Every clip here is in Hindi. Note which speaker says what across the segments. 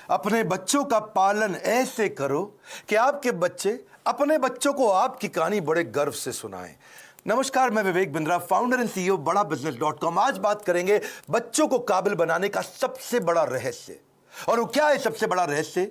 Speaker 1: अपने बच्चों का पालन ऐसे करो कि आपके बच्चे अपने बच्चों को आपकी कहानी बड़े गर्व से सुनाएं। नमस्कार, मैं Vivek Bindra, founder and CEO बड़ा बिजनेस.com। आज बात करेंगे बच्चों को काबिल बनाने का सबसे बड़ा रहस्य। और वो क्या है सबसे बड़ा रहस्य?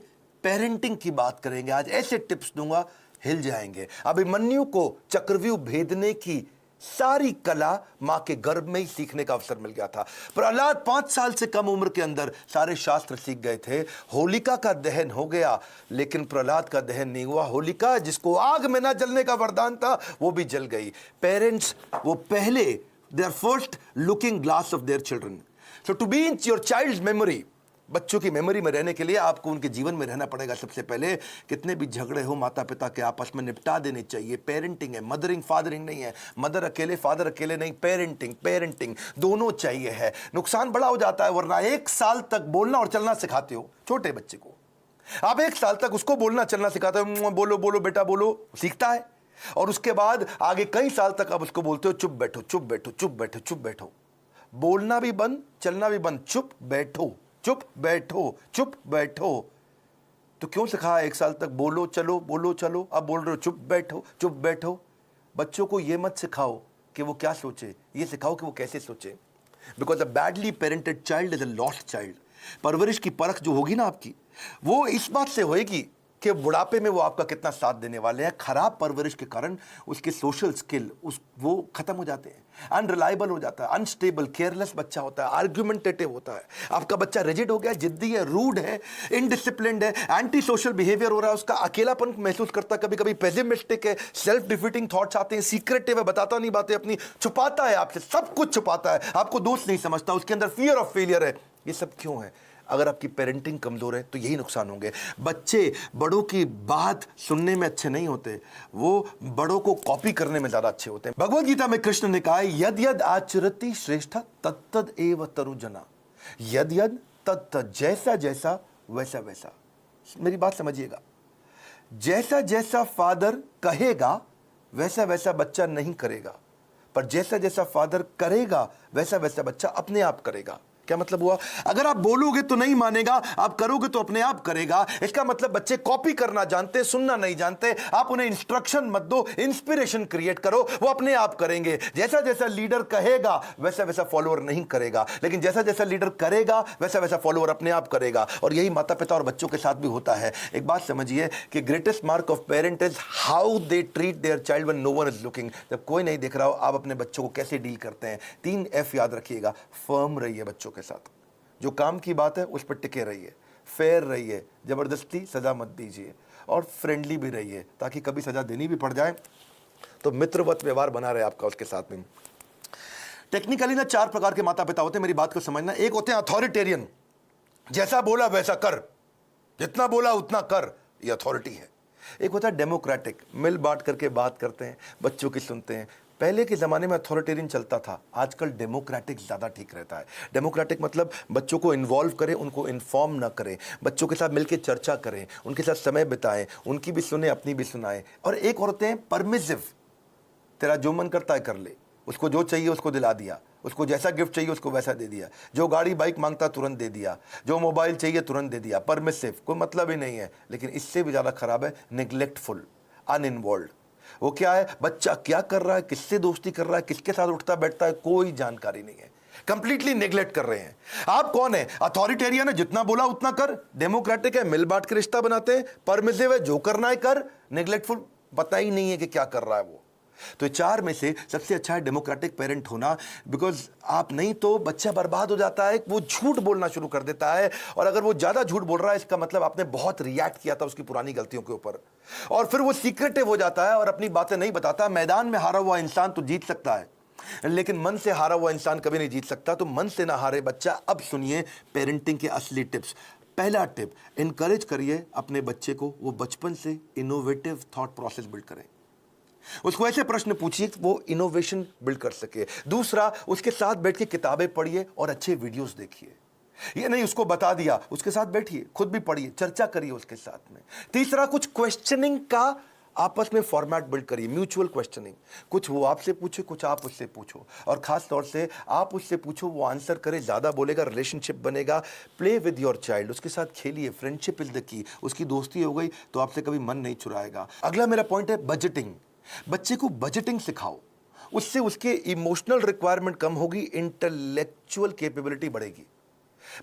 Speaker 1: पेरेंटिंग की बात करेंगे। आज ऐसे टिप्स दूंगा, हिल जाएंगे। अभिमन्यु को चक्रव्यूह भेदने की सारी कला मां के गर्भ में ही सीखने का अवसर मिल गया था। प्रहलाद 5 साल से कम उम्र के अंदर सारे शास्त्र सीख गए थे। होलिका का दहन हो गया, लेकिन प्रहलाद का दहन नहीं हुआ। होलिका, जिसको आग में ना जलने का वरदान था, वो भी जल गई। पेरेंट्स वो पहले, they are first looking glass of their children. So to be in your child's memory, बच्चों की मेमोरी में रहने के लिए आपको उनके जीवन में रहना पड़ेगा। सबसे पहले कितने भी झगड़े हो माता पिता के आपस में निपटा देने चाहिए। पेरेंटिंग है, मदरिंग फादरिंग नहीं है। मदर अकेले फादर अकेले नहीं, पेरेंटिंग दोनों चाहिए है। नुकसान बड़ा हो जाता है, वरना 1 साल तक बोलना और चलना सिखाते हो छोटे बच्चे को। आप 1 साल तक उसको बोलना चलना सिखाते हो, बोलो बोलो बेटा बोलो, सीखता है। और उसके बाद आगे कई साल तक आप उसको बोलते हो चुप बैठो चुप बैठो चुप बैठो चुप बैठो। बोलना भी बंद, चलना भी बंद, चुप बैठो चुप बैठो चुप बैठो। तो क्यों सिखाया 1 साल तक बोलो चलो, अब बोल रहे हो चुप बैठो। बच्चों को यह मत सिखाओ कि वो क्या सोचे, ये सिखाओ कि वो कैसे सोचे। Because a badly parented child is a lost child. परवरिश की परख जो होगी ना आपकी, वो इस बात से होएगी कि बुढ़ापे में वो आपका कितना साथ देने वाले हैं। खराब परवरिश के कारण उसके सोशल स्किल वो खत्म हो जाते हैं, अनरिलायबल हो जाता है, अनस्टेबल, केयरलेस बच्चा होता है, आर्ग्यूमेंटेटिव होता है। आपका बच्चा रिजिड हो गया, जिद्दी है, रूड है, इनडिसिप्लिन्ड है, एंटी सोशल बिहेवियर हो रहा है, उसका अकेलापन महसूस करता है, कभी कभी पेसिमिस्टिक है, सेल्फ डिफीटिंग थॉट्स आते हैं, सीक्रेटिव है, बताता नहीं बातें अपनी, छुपाता है आपसे, सब कुछ छुपाता है, आपको दोस्त नहीं समझता, उसके अंदर फियर ऑफ फेलियर है। ये सब क्यों है? अगर आपकी पेरेंटिंग कमजोर है तो यही नुकसान होंगे। बच्चे बड़ों की बात सुनने में अच्छे नहीं होते, वो बड़ों को कॉपी करने में ज्यादा अच्छे होते हैं। भगवद गीता में कृष्ण ने कहा है, यद यद आचरति श्रेष्ठ तत्तद एव तरुजना। यद यद तत्तद, जैसा जैसा वैसा वैसा। मेरी बात समझिएगा, जैसा जैसा फादर कहेगा वैसा वैसा बच्चा नहीं करेगा, पर जैसा जैसा फादर करेगा वैसा वैसा बच्चा अपने आप करेगा। क्या मतलब हुआ? अगर आप बोलोगे तो नहीं मानेगा, आप करोगे तो अपने आप करेगा। इसका मतलब बच्चे कॉपी करना जानते, सुनना नहीं जानते। आप उन्हें इंस्ट्रक्शन मत दो, इंस्पिरेशन क्रिएट करो, वो अपने आप करेंगे। जैसा जैसा लीडर कहेगा वैसा वैसा फॉलोअर नहीं करेगा, लेकिन जैसा जैसा लीडर करेगा वैसा वैसा फॉलोअर अपने आप करेगा। और यही माता पिता और बच्चों के साथ भी होता है। एक बात समझिए कि greatest mark of parent is how they treat their child when no one is looking. जब कोई नहीं देख रहा हो, आप अपने बच्चों को कैसे डील करते हैं। 3 F याद रखिएगा। फर्म रहिए बच्चों के साथ, जो काम की बात है उस पर टिके रहिए, फेयर रहिए, जबरदस्ती सजा मत दीजिए, और फ्रेंडली भी रहिए, ताकि कभी सजा देनी भी पड़ जाए तो मित्रवत व्यवहार बना रहे आपका उसके साथ में। टेक्निकली ना 4 प्रकार के माता पिता होते हैं, मेरी बात को समझना। एक होते हैं अथॉरिटेरियन, जैसा बोला वैसा कर, जितना बोला उतना कर, ये अथॉरिटी है। एक होता है डेमोक्रेटिक, मिल बांट करके बात करते हैं, बच्चों की सुनते हैं। पहले के ज़माने में अथॉरिटेरियन चलता था, आजकल डेमोक्रेटिक ज़्यादा ठीक रहता है। डेमोक्रेटिक मतलब बच्चों को इन्वॉल्व करें, उनको इन्फॉर्म ना करें, बच्चों के साथ मिलकर चर्चा करें, उनके साथ समय बिताएं, उनकी भी सुने अपनी भी सुनाएं। और एक होते हैं परमिसिव, तेरा जो मन करता है कर ले, उसको जो चाहिए उसको दिला दिया, उसको जैसा गिफ्ट चाहिए उसको वैसा दे दिया, जो गाड़ी बाइक मांगता तुरंत दे दिया, जो मोबाइल चाहिए तुरंत दे दिया। परमिसिव, कोई मतलब ही नहीं है। लेकिन इससे भी ज़्यादा खराब है निग्लेक्टफुल, अनइन्वॉल्व। वो क्या है? बच्चा क्या कर रहा है, किससे दोस्ती कर रहा है, किसके साथ उठता बैठता है, कोई जानकारी नहीं है, कंप्लीटली नेग्लेक्ट कर रहे हैं। आप कौन है? अथॉरिटेरियन है, जितना बोला उतना कर। डेमोक्रेटिक है, मिल बांट के रिश्ता बनाते हैं। परमिसिव है, जो करना है कर। नेग्लेक्टफुल, पता ही नहीं है कि क्या कर रहा है वो। तो 4 में से सबसे अच्छा है डेमोक्रेटिक पेरेंट होना। बिकॉज आप नहीं तो बच्चा बर्बाद हो जाता है, वो झूठ बोलना शुरू कर देता है। और अगर वो ज्यादा झूठ बोल रहा है, इसका मतलब आपने बहुत रिएक्ट किया था उसकी पुरानी गलतियों के ऊपर, और फिर वो सीक्रेटिव हो जाता है और अपनी बातें नहीं बताता। मैदान में हारा हुआ इंसान तो जीत सकता है, लेकिन मन से हारा हुआ इंसान कभी नहीं जीत सकता। तो मन से ना हारे बच्चा। अब सुनिए पेरेंटिंग के असली टिप्स। पहला टिप, इनकरेज करिए अपने बच्चे को, वो बचपन से इनोवेटिव थॉट प्रोसेस बिल्ड करें। उसको ऐसे प्रश्न पूछिए कि वो इनोवेशन बिल्ड कर सके। दूसरा, उसके साथ बैठ के किताबें पढ़िए और अच्छे वीडियोस देखिए। ये नहीं उसको बता दिया, उसके साथ बैठिए, खुद भी पढ़िए, चर्चा करिए उसके साथ में। तीसरा, कुछ क्वेश्चनिंग का आपस में फॉर्मेट बिल्ड करिए, म्यूचुअल क्वेश्चनिंग, कुछ वो आपसे पूछे, कुछ आप उससे पूछो, और खास तौर से आप उससे पूछो, वो आंसर करे, ज़्यादा बोलेगा, रिलेशनशिप बनेगा। प्ले विद योर चाइल्ड, उसके साथ खेलिए, फ्रेंडशिप इज द की। उसकी दोस्ती हो गई तो आपसे कभी मन नहीं चुराएगा। अगला मेरा पॉइंट है बजटिंग। बच्चे को बजटिंग सिखाओ, उससे उसके इमोशनल रिक्वायरमेंट कम होगी, इंटेलेक्चुअल कैपेबिलिटी बढ़ेगी।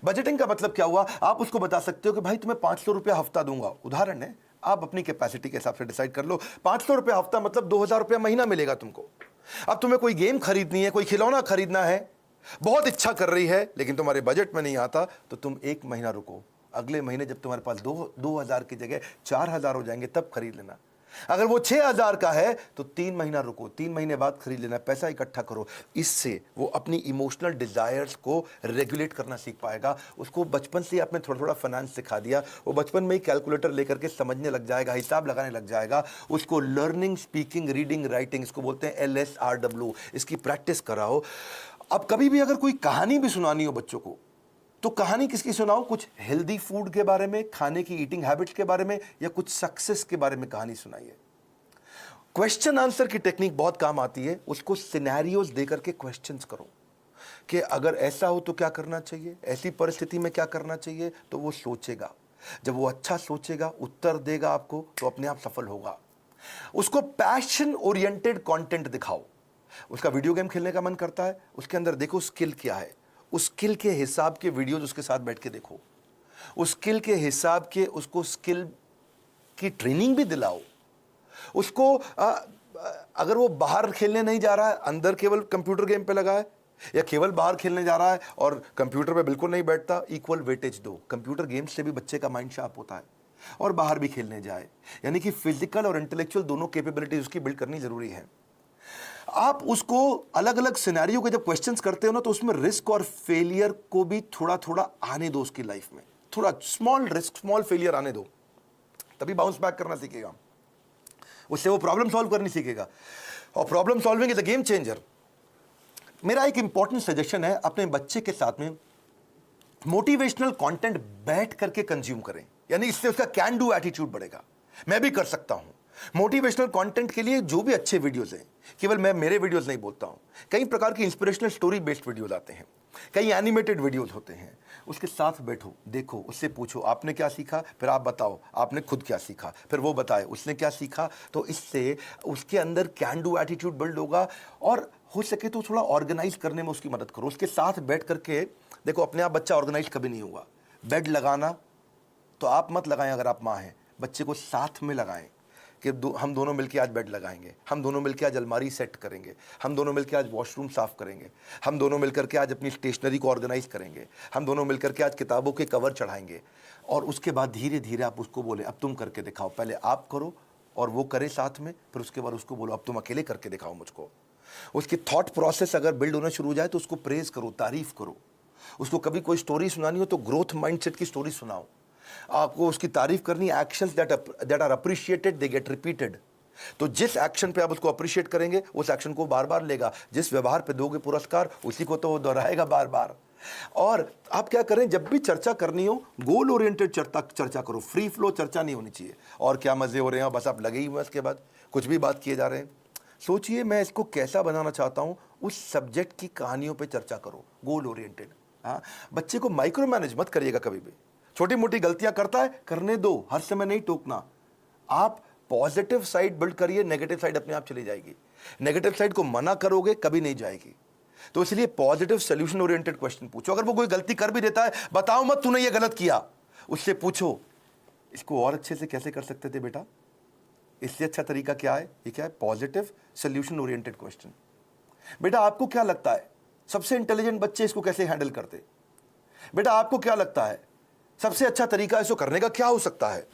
Speaker 1: बजटिंग का मतलब क्या हुआ, आप उसको बता सकते हो कि भाई तुम्हें 500 रुपया हफ्ता दूंगा, उदाहरण है, आप अपनी कैपेसिटी के हिसाब से डिसाइड कर लो। 500 रुपया हफ्ता मतलब 2000 रुपया महीना मिलेगा तुमको। अब तुम्हें कोई गेम खरीदनी है, कोई खिलौना खरीदना है, बहुत इच्छा कर रही है, लेकिन तुम्हारे बजट में नहीं आता, तो तुम 1 महीना रुको। अगले महीने जब तुम्हारे पास 2000 की जगह 4000 हो जाएंगे, तब खरीद लेना। अगर वो 6000 का है तो 3 महीना रुको, 3 महीने बाद खरीद लेना। पैसा इकट्ठा करो। इससे वो अपनी इमोशनल डिजायर्स को रेगुलेट करना सीख पाएगा। उसको बचपन से आपने थोड़ा थोड़ा फाइनेंस सिखा दिया, वो बचपन में ही कैलकुलेटर लेकर के समझने लग जाएगा, हिसाब लगाने लग जाएगा। उसको लर्निंग, स्पीकिंग, रीडिंग, राइटिंग, इसको बोलते हैं LSRW, इसकी प्रैक्टिस कराओ। अब कभी भी अगर कोई कहानी भी सुनानी हो बच्चों को, तो कहानी किसकी सुनाओ? कुछ हेल्दी फूड के बारे में, खाने की ईटिंग हैबिट्स के बारे में, या कुछ सक्सेस के बारे में कहानी सुनाइए। क्वेश्चन आंसर की टेक्निक बहुत काम आती है। उसको सिनेरियोज देकर के क्वेश्चंस करो कि अगर ऐसा हो तो क्या करना चाहिए, ऐसी परिस्थिति में क्या करना चाहिए, तो वो सोचेगा। जब वो अच्छा सोचेगा, उत्तर देगा आपको, तो अपने आप सफल होगा। उसको पैशन ओरिएंटेड कंटेंट दिखाओ। उसका वीडियो गेम खेलने का मन करता है, उसके अंदर देखो स्किल क्या है, उस स्किल के हिसाब के वीडियोज उसके साथ बैठ के देखो। उस स्किल के हिसाब के उसको स्किल की ट्रेनिंग भी दिलाओ। उसको अगर वो बाहर खेलने नहीं जा रहा है, अंदर केवल कंप्यूटर गेम पे लगा है, या केवल बाहर खेलने जा रहा है और कंप्यूटर पे बिल्कुल नहीं बैठता, इक्वल वेटेज दो। कंप्यूटर गेम्स से भी बच्चे का माइंड शार्प होता है, और बाहर भी खेलने जाए। यानी कि फिजिकल और इंटेलेक्चुअल दोनों कैपेबिलिटीज उसकी बिल्ड करनी जरूरी है। आप उसको अलग अलग सिनेरियो के जब क्वेश्चंस करते हो ना, तो उसमें रिस्क और फेलियर को भी थोड़ा थोड़ा आने दो उसकी लाइफ में। थोड़ा स्मॉल रिस्क, स्मॉल फेलियर आने दो, तभी बाउंस बैक करना सीखेगा। उससे वो प्रॉब्लम सॉल्व करनी सीखेगा, और problem solving is a game changer. मेरा एक इंपॉर्टेंट सजेशन है, अपने बच्चे के साथ में मोटिवेशनल कंटेंट बैठ करके कंज्यूम करें। यानी इससे उसका कैन डू एटीट्यूड बढ़ेगा, मैं भी कर सकता हूं। मोटिवेशनल कंटेंट के लिए जो भी अच्छे वीडियोस हैं, केवल मैं मेरे वीडियोस नहीं बोलता हूं, कई प्रकार की इंस्पिरेशनल स्टोरी बेस्ड वीडियोस आते हैं, कई एनिमेटेड वीडियोस होते हैं। उसके साथ बैठो, देखो, उससे पूछो आपने क्या सीखा, फिर आप बताओ आपने खुद क्या सीखा, फिर वो बताए उसने क्या सीखा। तो इससे उसके अंदर कैन डू एटीट्यूड बिल्ड होगा, और हो सके तो थोड़ा ऑर्गेनाइज करने में उसकी मदद करो। उसके साथ बैठ करके देखो, अपने आप बच्चा ऑर्गेनाइज कभी नहीं हुआ। बेड लगाना तो आप मत लगाएं, अगर आप माँ हैं, बच्चे को साथ में लगाएं कि हम दोनों मिलकर आज बेड लगाएंगे, हम दोनों मिलकर आज अलमारी सेट करेंगे, हम दोनों मिलकर आज वॉशरूम साफ करेंगे, हम दोनों मिलकर के आज अपनी स्टेशनरी को ऑर्गेनाइज करेंगे, हम दोनों मिलकर के आज किताबों के कवर चढ़ाएंगे। और उसके बाद धीरे धीरे आप उसको बोले अब तुम करके दिखाओ। पहले आप करो और वो करे साथ में, फिर उसके बाद उसको बोलो अब तुम अकेले करके दिखाओ मुझको। उसकी थॉट प्रोसेस अगर बिल्ड होना शुरू हो जाए तो उसको प्रेज करो, तारीफ करो। उसको कभी कोई स्टोरी सुनानी हो तो ग्रोथ माइंडसेट की स्टोरी सुनाओ। आपको उसकी तारीफ करनी, actions that are appreciated they get repeated. तो जिस एक्शन पे आप उसको अप्रिशिएट करेंगे, उस एक्शन को बार बार लेगा। जिस व्यवहार पे दोगे पुरस्कार, उसी को तो वो दोहराएगा बार बार। और आप क्या करें, जब भी चर्चा करनी हो, गोल ओरिएंटेड चर्चा करो, फ्री फ्लो चर्चा नहीं होनी चाहिए। और क्या मजे हो रहे हैं, बस आप लगे ही हुए, इसके बाद कुछ भी बात किए जा रहे हैं। सोचिए मैं इसको कैसा बनाना चाहता हूं, उस सब्जेक्ट की कहानियों पे चर्चा करो, गोल ओरिएंटेड। हाँ, बच्चे को माइक्रो मैनेज मत करिएगा कभी भी। छोटी मोटी गलतियां करता है, करने दो, हर समय नहीं टोकना। आप पॉजिटिव साइड बिल्ड करिए, नेगेटिव साइड अपने आप चली जाएगी। नेगेटिव साइड को मना करोगे, कभी नहीं जाएगी। तो इसलिए पॉजिटिव सोल्यूशन ओरिएंटेड क्वेश्चन पूछो। अगर वो कोई गलती कर भी देता है, बताओ मत तूने ये गलत किया, उससे पूछो इसको और अच्छे से कैसे कर सकते थे बेटा, इससे अच्छा तरीका क्या है। ये क्या है? Positive solution oriented question. बेटा आपको क्या लगता है सबसे इंटेलिजेंट बच्चे इसको कैसे हैंडल करते? बेटा आपको क्या लगता है सबसे अच्छा तरीका इसको करने का क्या हो सकता है?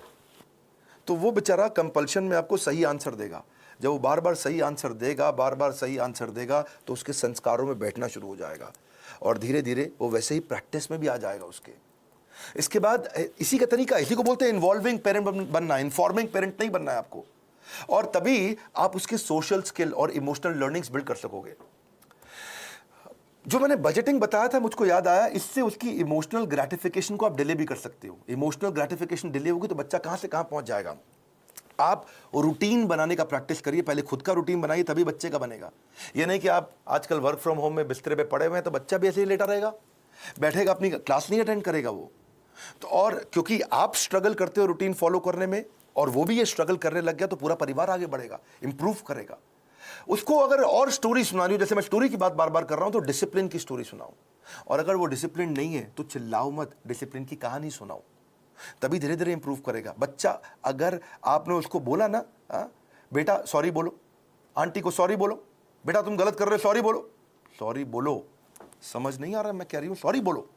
Speaker 1: तो वो बेचारा कंपल्शन में आपको सही आंसर देगा। जब वो बार बार सही आंसर देगा, बार बार सही आंसर देगा, तो उसके संस्कारों में बैठना शुरू हो जाएगा, और धीरे धीरे वो वैसे ही प्रैक्टिस में भी आ जाएगा उसके। इसके बाद इसी का तरीका, इसी को बोलते हैं इन्वॉल्विंग पेरेंट बनना, इन्फॉर्मिंग पेरेंट नहीं बनना है आपको। और तभी आप उसके सोशल स्किल और इमोशनल लर्निंग्स बिल्ड कर सकोगे। जो मैंने बजटिंग बताया था, मुझको याद आया, इससे उसकी इमोशनल ग्रेटिफिकेशन को आप डिले भी कर सकते हो। इमोशनल ग्रेटिफिकेशन डिले होगी तो बच्चा कहां से कहां पहुंच जाएगा। आप रूटीन बनाने का प्रैक्टिस करिए, पहले खुद का रूटीन बनाइए, तभी बच्चे का बनेगा। ये नहीं कि आप आजकल वर्क फ्रॉम होम में बिस्तरे पे पड़े हुए हैं तो बच्चा भी ऐसे ही लेटा रहेगा, बैठेगा, अपनी क्लास नहीं अटेंड करेगा वो। तो और क्योंकि आप स्ट्रगल करते हो रूटीन फॉलो करने में और वो भी ये स्ट्रगल करने लग गया, तो पूरा परिवार आगे बढ़ेगा, इंप्रूव करेगा। उसको अगर और स्टोरी सुनानी हो, जैसे मैं स्टोरी की बात बार बार कर रहा हूं, तो डिसिप्लिन की स्टोरी सुनाओ। और अगर वो डिसिप्लिन नहीं है तो चिल्लाओ मत, डिसिप्लिन की कहानी सुनाओ, तभी धीरे धीरे इंप्रूव करेगा बच्चा। अगर आपने उसको बोला ना, बेटा सॉरी बोलो, आंटी को सॉरी बोलो, बेटा तुम गलत कर रहे हो, सॉरी बोलो, सॉरी बोलो, समझ नहीं आ रहा मैं कह रही हूं, सॉरी बोलो।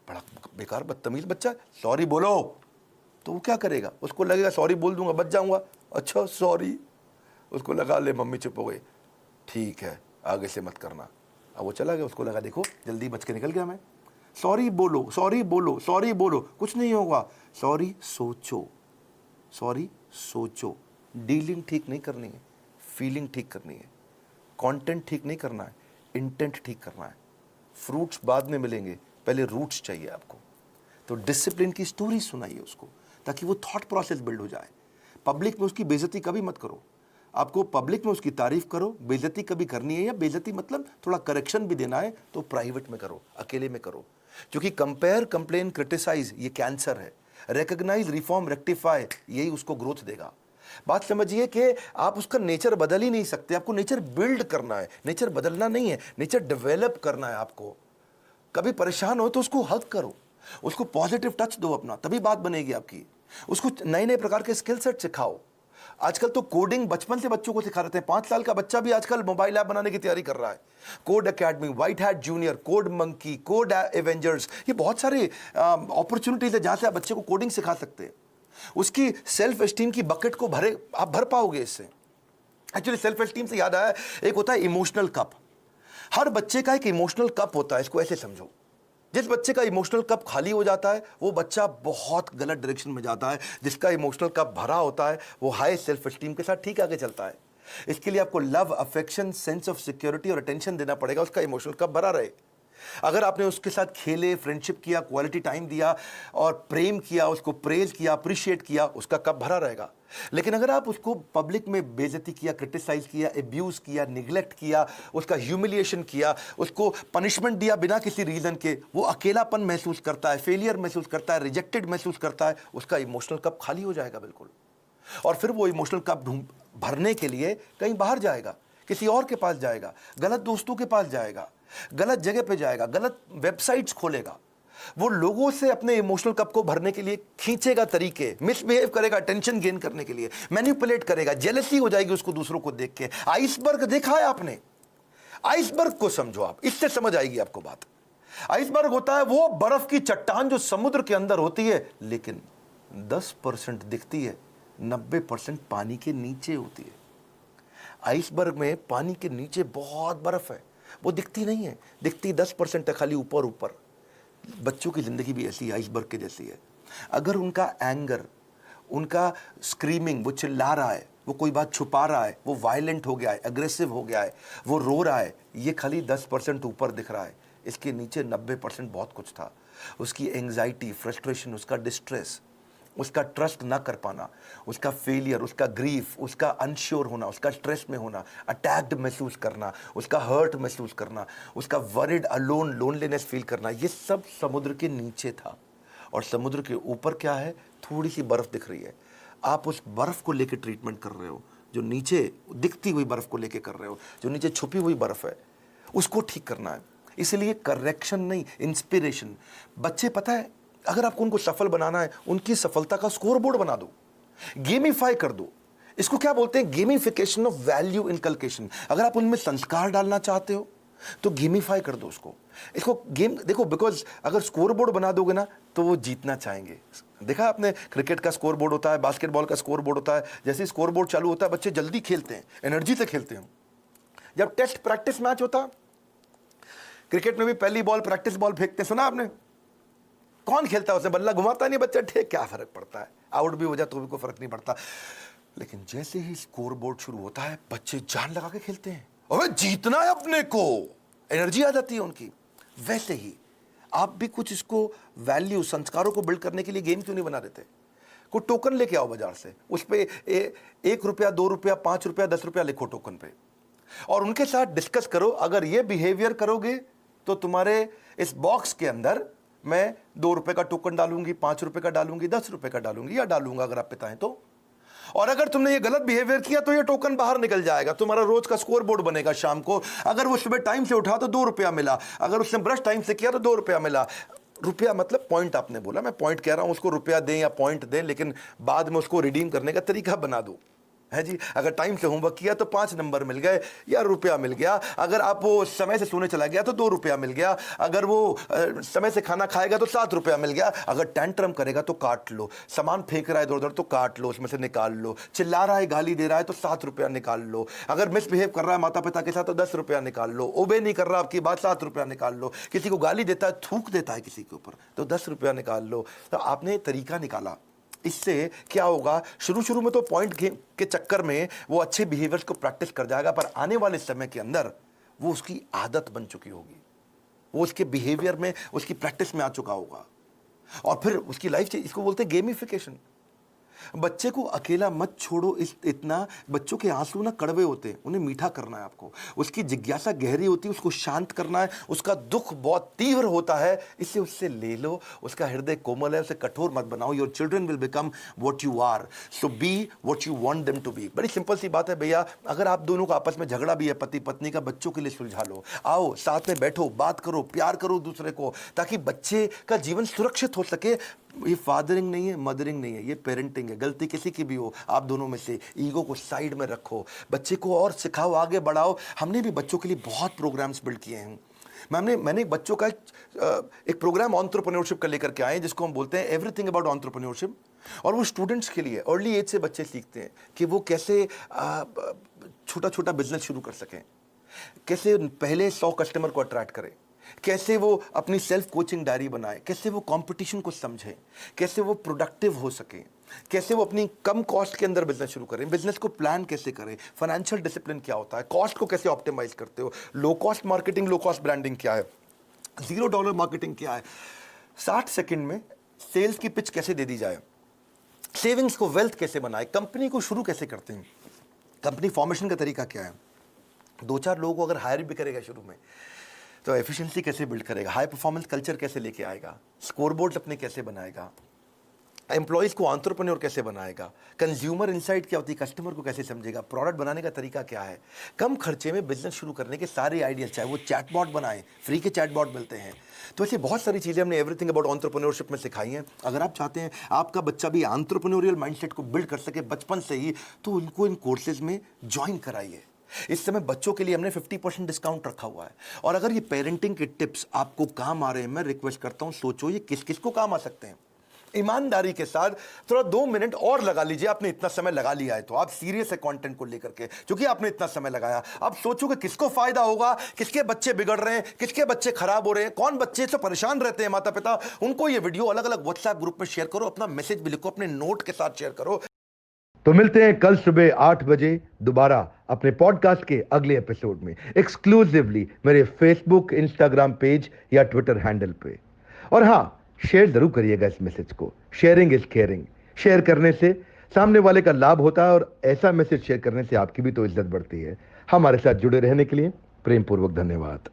Speaker 1: बड़ा बेकार बदतमीज बच्चा, सॉरी बोलो, तो वो क्या करेगा, उसको लगेगा सॉरी बोल दूंगा बच जाऊंगा, अच्छा सॉरी, उसको लगा ले मम्मी चुप हो गई, ठीक है आगे से मत करना। अब वो चला गया, उसको लगा देखो जल्दी बच के निकल गया मैं, सॉरी बोलो, सॉरी बोलो, सॉरी बोलो, कुछ नहीं होगा, सॉरी सोचो, सॉरी सोचो। डीलिंग ठीक नहीं करनी है, फीलिंग ठीक करनी है, कंटेंट ठीक नहीं करना है, इंटेंट ठीक करना है। फ्रूट्स बाद में मिलेंगे, पहले रूट्स चाहिए आपको। तो डिसिप्लिन की स्टोरी सुनाइए उसको, ताकि वो थॉट प्रोसेस बिल्ड हो जाए। पब्लिक में उसकी बेइज्जती कभी मत करो, आपको पब्लिक में उसकी तारीफ करो। बेइज्जती कभी करनी है, या बेइज्जती मतलब थोड़ा करेक्शन भी देना है तो प्राइवेट में करो, अकेले में करो। क्योंकि कंपेयर, कंप्लेन, क्रिटिसाइज ये कैंसर है। रिकॉग्नाइज, रिफॉर्म, रेक्टिफाई, यही उसको ग्रोथ देगा। बात समझिए कि आप उसका नेचर बदल ही नहीं सकते, आपको नेचर बिल्ड करना है, नेचर बदलना नहीं है, नेचर डेवलप करना है आपको। कभी परेशान हो तो उसको हक करो, उसको पॉजिटिव टच दो अपना, तभी बात बनेगी आपकी। उसको नए नए प्रकार के स्किल सेट सिखाओ। आजकल तो कोडिंग बचपन से बच्चों को सिखा रहे हैं। 5 साल का बच्चा भी आजकल मोबाइल ऐप बनाने की तैयारी कर रहा है। Code academy, white hat junior, code monkey, code Avengers, ये बहुत सारे अपॉर्चुनिटीज है जहां से आप बच्चे को कोडिंग सिखा सकते हैं। उसकी सेल्फ एस्टीम की बकेट को आप भर पाओगे इससे। एक्चुअली सेल्फ एस्टीम से याद आया, एक होता है इमोशनल कप। हर बच्चे का एक इमोशनल कप होता है, इसको ऐसे समझो। जिस बच्चे का इमोशनल कप खाली हो जाता है वो बच्चा बहुत गलत डायरेक्शन में जाता है। जिसका इमोशनल कप भरा होता है वो हाई सेल्फ एस्टीम के साथ ठीक आगे चलता है। इसके लिए आपको love, affection, sense of security और अटेंशन देना पड़ेगा, उसका इमोशनल कप भरा रहे। अगर आपने उसके साथ खेले, फ्रेंडशिप किया, क्वालिटी टाइम दिया और प्रेम किया, उसको प्रेज किया, अप्रिशिएट किया, उसका कप भरा रहेगा। लेकिन अगर आप उसको पब्लिक में बेइज्जती किया, क्रिटिसाइज किया, एब्यूज किया, निगलेक्ट किया, उसका ह्यूमिलिएशन किया, उसको पनिशमेंट दिया बिना किसी रीजन के, वो अकेलापन महसूस करता है, फेलियर महसूस करता है, रिजेक्टेड महसूस करता है, उसका इमोशनल कप खाली हो जाएगा बिल्कुल। और फिर वो इमोशनल कप भरने के लिए कहीं बाहर जाएगा, किसी और के पास जाएगा, गलत दोस्तों के पास जाएगा, गलत जगह पे जाएगा, गलत वेबसाइट्स खोलेगा। वो लोगों से अपने इमोशनल कप को भरने के लिए खींचेगा तरीके, मिसबिहेव करेगा अटेंशन गेन करने के लिए, मैनिपुलेट करेगा, जेलसी हो जाएगी उसको दूसरों को देख के। आइसबर्ग देखा है आपने? आइसबर्ग को समझो आप, इससे समझ आएगी आपको बात। आइसबर्ग होता है वो बर्फ की चट्टान जो समुद्र के अंदर होती है, लेकिन 10% दिखती है, 90% पानी के नीचे होती है। आइसबर्ग में पानी के नीचे बहुत बर्फ है, वो दिखती नहीं है, दिखती 10% है, खाली ऊपर ऊपर। बच्चों की जिंदगी भी ऐसी आइसबर्ग के जैसी है। अगर उनका एंगर, उनका स्क्रीमिंग, वो चिल्ला रहा है, वो कोई बात छुपा रहा है, वो वायलेंट हो गया है, अग्रेसिव हो गया है, वो रो रहा है, ये खाली 10% ऊपर दिख रहा है, इसके नीचे 90% बहुत कुछ था। उसकी एंग्जाइटी, फ्रस्ट्रेशन, उसका डिस्ट्रेस, उसका ट्रस्ट ना कर पाना, उसका फेलियर, उसका ग्रीफ, उसका अनश्योर होना, उसका स्ट्रेस में होना, अटैक्ड महसूस करना, उसका हर्ट महसूस करना, उसका वरिड, अलोन, लोनलीनेस फील करना, ये सब समुद्र के नीचे था। और समुद्र के ऊपर क्या है? थोड़ी सी बर्फ दिख रही है। आप उस बर्फ को लेकर ट्रीटमेंट कर रहे हो, जो नीचे दिखती हुई बर्फ को लेकर कर रहे हो, जो नीचे छुपी हुई बर्फ है, उसको ठीक करना है। इसलिए करेक्शन नहीं, इंस्पिरेशन। बच्चे पता है, अगर आपको उनको सफल बनाना है, उनकी सफलता का स्कोर बोर्ड बना दो, गेमिफाई कर दो। इसको क्या बोलते हैं? Gamification of value inculcation. अगर आप उनमें संस्कार डालना चाहते हो तो गेमिफाई कर दो उसको। इसको गेम देखो, बिकॉज अगर स्कोर बोर्ड बना दोगे ना तो वो जीतना चाहेंगे। देखा आपने, क्रिकेट का स्कोर बोर्ड होता है, बास्केटबॉल का स्कोर बोर्ड होता है। जैसे स्कोर बोर्ड चालू होता है, बच्चे जल्दी खेलते हैं, एनर्जी से खेलते हैं। जब टेस्ट प्रैक्टिस मैच होता, क्रिकेट में भी पहली बॉल प्रैक्टिस बॉल फेंकते, सुना आपने? कौन खेलता है उसमें? बल्ला घुमाता नहीं बच्चा, ठीक, क्या फर्क पड़ता है, आउट भी हो जाए तो भी कोई फर्क नहीं पड़ता। लेकिन जैसे ही स्कोर बोर्ड शुरू होता है, बच्चे जान लगा के खेलते हैं, अबे जीतना है अपने को, एनर्जी आ जाती है उनकी। वैसे ही आप भी कुछ इसको वैल्यू, संस्कारों को बिल्ड करने के लिए गेम क्यों नहीं बना देते? को टोकन लेके आओ बाजार से, उस पे 1 रुपया, 2 रुपया, 5 रुपया, 10 रुपया लिखो टोकन पे, और उनके साथ डिस्कस करो। अगर ये बिहेवियर करोगे तो तुम्हारे इस बॉक्स के अंदर मैं 2 रुपए का टोकन डालूंगी, 5 रुपए का डालूंगी, 10 रुपए का डालूंगी, या डालूंगा अगर आप पिता हैं तो। और अगर तुमने ये गलत बिहेवियर किया तो ये टोकन बाहर निकल जाएगा, तुम्हारा रोज का स्कोर बोर्ड बनेगा शाम को। अगर वो सुबह टाइम से उठा तो 2 रुपया मिला, अगर उसने ब्रश टाइम से किया तो 2 रुपया मिला। रुपया मतलब पॉइंट, आपने बोला, मैं पॉइंट कह रहा हूं, उसको रुपया दें या पॉइंट दें, लेकिन बाद में उसको रिडीम करने का तरीका बना दो, है जी। अगर टाइम से होमवर्क किया तो 5 नंबर मिल गए या रुपया मिल गया। अगर आप वो समय से सोने चला गया तो 2 रुपया मिल गया। अगर वो समय से खाना खाएगा तो 7 रुपया मिल गया। अगर टेंट्रम करेगा तो काट लो, सामान फेंक रहा है इधर उधर तो काट लो, उसमें से निकाल लो, चिल्ला रहा है, गाली दे रहा है तो 7 रुपया निकाल लो, अगर मिसबिहेव कर रहा है माता पिता के साथ तो 10 रुपया निकाल लो, ओबे नहीं कर रहा आपकी बात, 7 रुपया निकाल लो, किसी को गाली देता है, थूक देता है किसी के ऊपर तो 10 रुपया निकाल लो। तो आपने तरीका निकाला। इससे क्या होगा, शुरू में तो पॉइंट के चक्कर में वो अच्छे बिहेवियर्स को प्रैक्टिस कर जाएगा, पर आने वाले समय के अंदर वो उसकी आदत बन चुकी होगी, वो उसके बिहेवियर में, उसकी प्रैक्टिस में आ चुका होगा, और फिर उसकी लाइफ, इसको बोलते हैं गेमिफिकेशन। बच्चे को अकेला मत छोड़ो, इतना बच्चों के आंसू ना कड़वे होते हैं, उन्हें मीठा करना है आपको, उसकी जिज्ञासा गहरी होती है, उसको शांत करना है, उसका दुख बहुत तीव्र होता है, इससे उससे ले लो, उसका हृदय कोमल है, उसे कठोर मत बनाओ। Your children will become what you are, so be what you want them to be. बड़ी सिंपल सी बात है भैया, अगर आप दोनों का आपस में झगड़ा भी है पति पत्नी का, बच्चों के लिए सुलझा लो, आओ साथ में बैठो, बात करो, प्यार करो दूसरे को, ताकि बच्चे का जीवन सुरक्षित हो सके। ये फादरिंग नहीं है, मदरिंग नहीं है, ये पेरेंटिंग है। गलती किसी की भी हो, आप दोनों में से ईगो को साइड में रखो, बच्चे को और सिखाओ, आगे बढ़ाओ। हमने भी बच्चों के लिए बहुत प्रोग्राम्स बिल्ड किए हैं। मैंने बच्चों का एक प्रोग्राम एंटरप्रेन्योरशिप का लेकर के आए, जिसको हम बोलते हैं एवरीथिंग अबाउट एंटरप्रेन्योरशिप, और वो स्टूडेंट्स के लिए अर्ली एज से बच्चे सीखते हैं कि वो कैसे छोटा छोटा बिजनेस शुरू कर सकें, कैसे पहले 100 कस्टमर को अट्रैक्ट करें, कैसे वो अपनी सेल्फ कोचिंग डायरी बनाए, कैसे वो कंपटीशन को समझें, कैसे वो प्रोडक्टिव हो सके, कैसे वो अपनी कम कॉस्ट के अंदर बिजनेस शुरू करें, बिजनेस को प्लान कैसे करें, फाइनेंशियल डिसिप्लिन क्या होता है, कॉस्ट को कैसे ऑप्टिमाइज करते हो, low cost marketing, low cost branding क्या है, $0 मार्केटिंग क्या है, 60 सेकंड में सेल्स की पिच कैसे दे दी जाए, सेविंग्स को वेल्थ कैसे बनाए, कंपनी को शुरू कैसे करते हैं, कंपनी फॉर्मेशन का तरीका क्या है, 2-4 लोगों को अगर हायर भी करेगा शुरू में तो एफिशिएंसी कैसे बिल्ड करेगा, हाई परफॉर्मेंस कल्चर कैसे लेके आएगा, स्कोरबोर्ड अपने कैसे बनाएगा, एम्प्लॉयज़ को एंटरप्रेन्योर कैसे बनाएगा, कंज्यूमर इनसाइट क्या होती है, कस्टमर को कैसे समझेगा, प्रोडक्ट बनाने का तरीका क्या है, कम खर्चे में बिजनेस शुरू करने के सारे आइडियाज, चाहे वो चैटबॉट बनाएं, फ्री के चैटबॉट मिलते हैं। तो ऐसी बहुत सारी चीज़ें हमने एवरीथिंग अबाउट एंटरप्रेन्योरशिप में सिखाई हैं। अगर आप चाहते हैं आपका बच्चा भी एंटरप्रेन्योरियल माइंडसेट को बिल्ड कर सके बचपन से ही, तो उनको इन कोर्सेज में ज्वाइन कराइए। इस समय बच्चों के लिए हमने 50% डिस्काउंट रखा हुआ है, और अगर ये पेरेंटिंग के टिप्स आपको काम आ रहे हैं, मैं रिक्वेस्ट करता हूं सोचो ये किस किस को काम आ सकते हैं। ईमानदारी के साथ थोड़ा 2 मिनट और लगा लीजिए। आपने इतना समय लगा लिया है तो आप सीरियस है कंटेंट को लेकर के, क्योंकि आपने इतना समय लगाया। अब सोचो कि किसको फायदा होगा, किसके बच्चे बिगड़ रहे हैं, किसके बच्चे खराब हो रहे हैं, कौन बच्चे से परेशान रहते हैं माता पिता, उनको ये वीडियो अलग अलग व्हाट्सएप ग्रुप में शेयर करो, अपना मैसेज भी लिखो, अपने नोट के साथ शेयर करो।
Speaker 2: तो मिलते हैं कल सुबह 8 बजे दोबारा अपने पॉडकास्ट के अगले एपिसोड में, एक्सक्लूसिवली मेरे फेसबुक, इंस्टाग्राम पेज या ट्विटर हैंडल पे। और हां, शेयर जरूर करिएगा इस मैसेज को। Sharing is caring. शेयर करने से सामने वाले का लाभ होता है, और ऐसा मैसेज शेयर करने से आपकी भी तो इज्जत बढ़ती है। हमारे साथ जुड़े रहने के लिए प्रेम पूर्वक धन्यवाद।